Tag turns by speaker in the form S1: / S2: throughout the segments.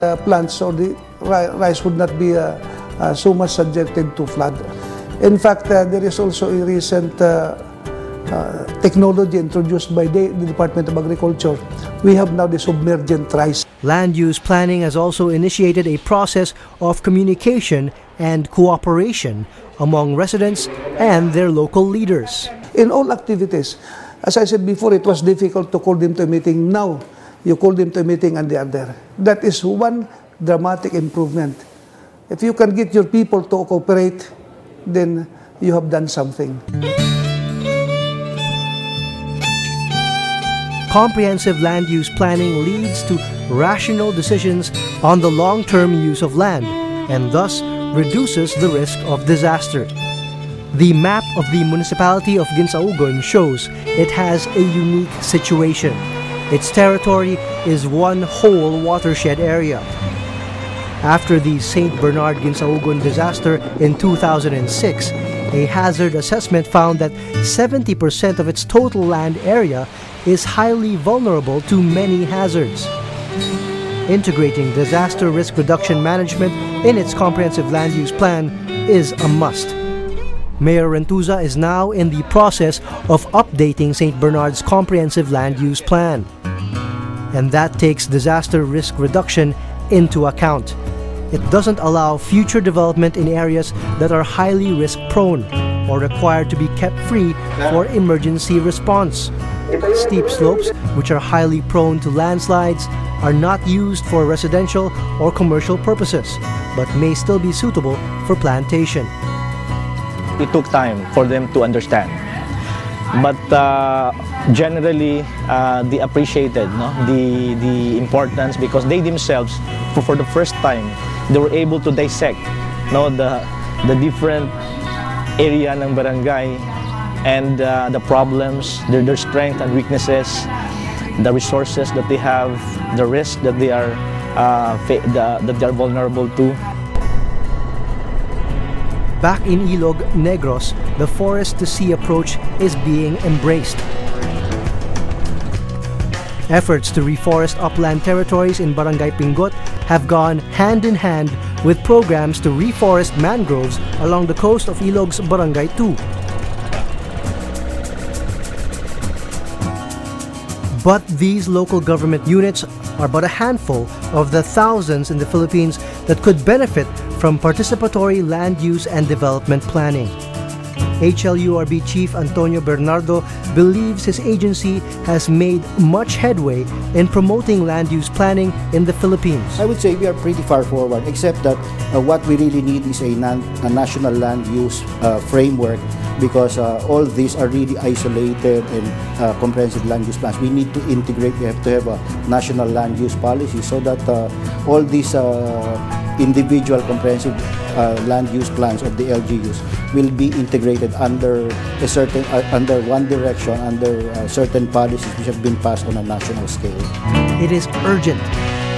S1: Plants or the rice would not be so much subjected to flood. In fact, there is also a recent technology introduced by the Department of Agriculture. We have now the submergent rice.
S2: Land use planning has also initiated a process of communication and cooperation among residents and their local leaders.
S1: In all activities, as I said before, it was difficult to call them to a meeting. Now, you call them to a meeting and they are there. That is one dramatic improvement. If you can get your people to cooperate, then you have done something.
S2: Comprehensive land use planning leads to rational decisions on the long-term use of land and thus reduces the risk of disaster. The map of the municipality of Ginsaogon shows it has a unique situation. Its territory is one whole watershed area. After the St. Bernard Ginsaogon disaster in 2006, a hazard assessment found that 70% of its total land area is highly vulnerable to many hazards. Integrating disaster risk reduction management in its comprehensive land use plan is a must. Mayor Rentuza is now in the process of updating St. Bernard's comprehensive land use plan. And that takes disaster risk reduction into account. It doesn't allow future development in areas that are highly risk-prone or required to be kept free for emergency response. Steep slopes, which are highly prone to landslides, are not used for residential or commercial purposes, but may still be suitable for plantation.
S3: It took time for them to understand. But generally, they appreciated the importance because they themselves, for the first time, they were able to dissect the different area ng barangay and the problems, their strengths and weaknesses, the resources that they have, the risk that they are vulnerable to.
S2: Back in Ilog, Negros, the forest-to-sea approach is being embraced. Efforts to reforest upland territories in Barangay Pingot have gone hand-in-hand with programs to reforest mangroves along the coast of Ilog's Barangay 2. But these local government units are but a handful of the thousands in the Philippines that could benefit from participatory land use and development planning. HLURB Chief Antonio Bernardo believes his agency has made much headway in promoting land use planning in the Philippines.
S4: I would say we are pretty far forward, except that what we really need is a national land use framework, because all these are really isolated and comprehensive land use plans. We need to integrate, we have to have a national land use policy so that all these individual comprehensive land use plans of the LGUs will be integrated under a certain under one direction, under certain policies which have been passed on a national scale.
S2: It is urgent.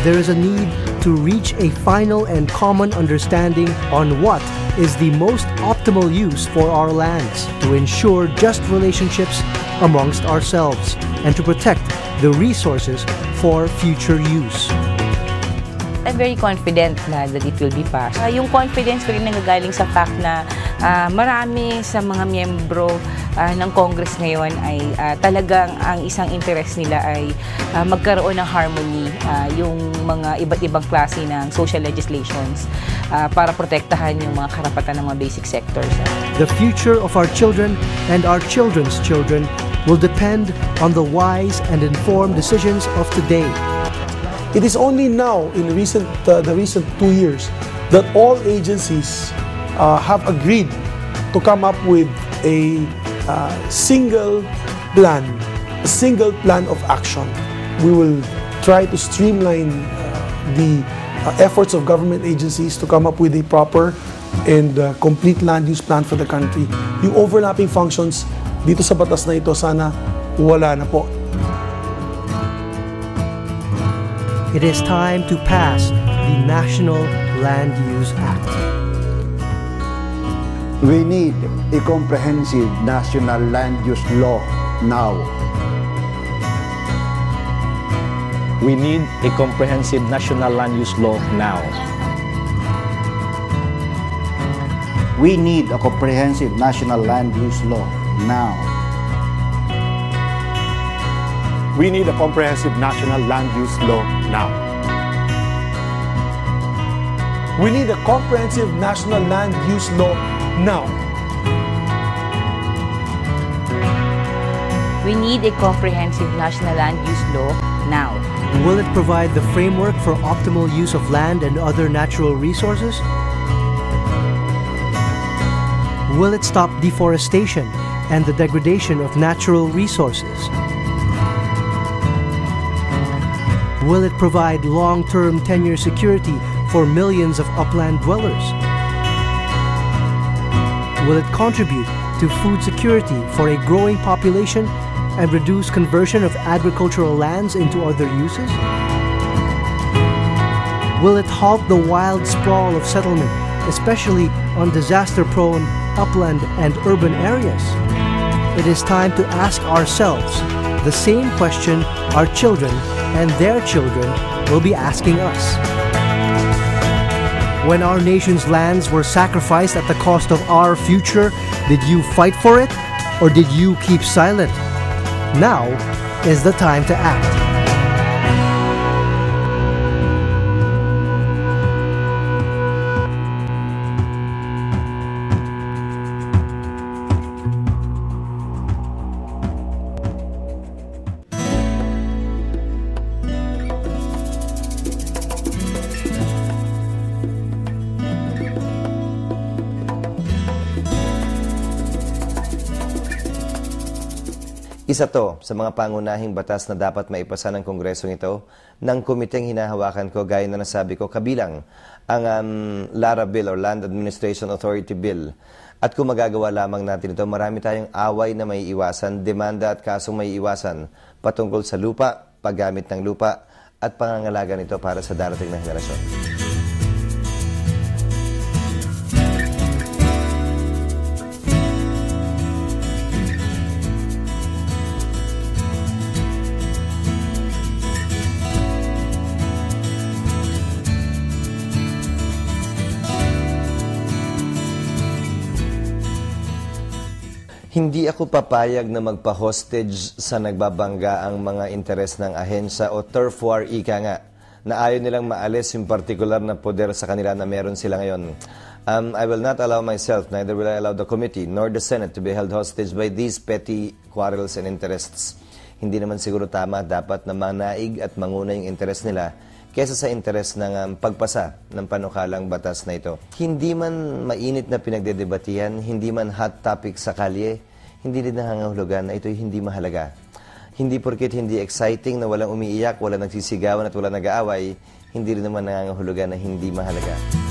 S2: There is a need to reach a final and common understanding on what is the most optimal use for our lands, to ensure just relationships amongst ourselves, and to protect the resources for future use.
S5: I'm very confident na that it will be passed. Yung confidence ko rin nanggagaling sa fact na marami sa mga miyembro ng Congress ngayon ay talagang ang isang interest nila ay magkaroon ng harmony yung mga iba't ibang klase ng social legislations para protektahan yung mga karapatan ng mga basic sectors.
S2: The future of our children and our children's children will depend on the wise and informed decisions of today.
S6: It is only now, in the recent 2 years, that all agencies have agreed to come up with a single plan of action. We will try to streamline the efforts of government agencies to come up with a proper and complete land use plan for the country. Yung overlapping functions dito sa batas na ito, sana wala na po.
S2: It is time to pass the National Land Use Act.
S7: We need a comprehensive national land use law now.
S3: We need a comprehensive national land use law now.
S4: We need a comprehensive national land use law now.
S8: We need a comprehensive national land use law now.
S6: We need a comprehensive national land use law now.
S5: We need a comprehensive national land use law now.
S2: Will it provide the framework for optimal use of land and other natural resources? Will it stop deforestation and the degradation of natural resources? Will it provide long-term tenure security for millions of upland dwellers? Will it contribute to food security for a growing population and reduce conversion of agricultural lands into other uses? Will it halt the wild sprawl of settlement, especially on disaster-prone upland and urban areas? It is time to ask ourselves the same question our children and their children will be asking us. When our nation's lands were sacrificed at the cost of our future, did you fight for it or did you keep silent? Now is the time to act.
S9: Isa to sa mga pangunahing batas na dapat maipasa ng Kongresong ito ng komiteng hinahawakan ko gaya na nasabi ko kabilang ang LARA Bill or Land Administration Authority Bill. At kung magagawa lamang natin ito, marami tayong away na may iwasan, demanda at kasong may iwasan patungkol sa lupa, paggamit ng lupa at pangangalaga nito para sa darating na henerasyon. Hindi ako papayag na magpa-hostage sa nagbabangga ang mga interes ng ahensya o turf war ika nga, na ayaw nilang maalis yung partikular na poder sa kanila na meron sila ngayon. I will not allow myself, neither will I allow the committee nor the Senate to be held hostage by these petty quarrels and interests. Hindi naman siguro tama dapat na manaig at manguna yung interes nila kesa sa interes ng pagpasa ng panukalang batas na ito. Hindi man mainit na pinagdedebatihan, hindi man hot topic sa kalye, hindi din nangangahulugan na ito'y hindi mahalaga. Hindi porket hindi exciting na walang umiiyak, walang nagsisigawan at walang nag-aaway, hindi rin naman nangangahulugan na hindi mahalaga.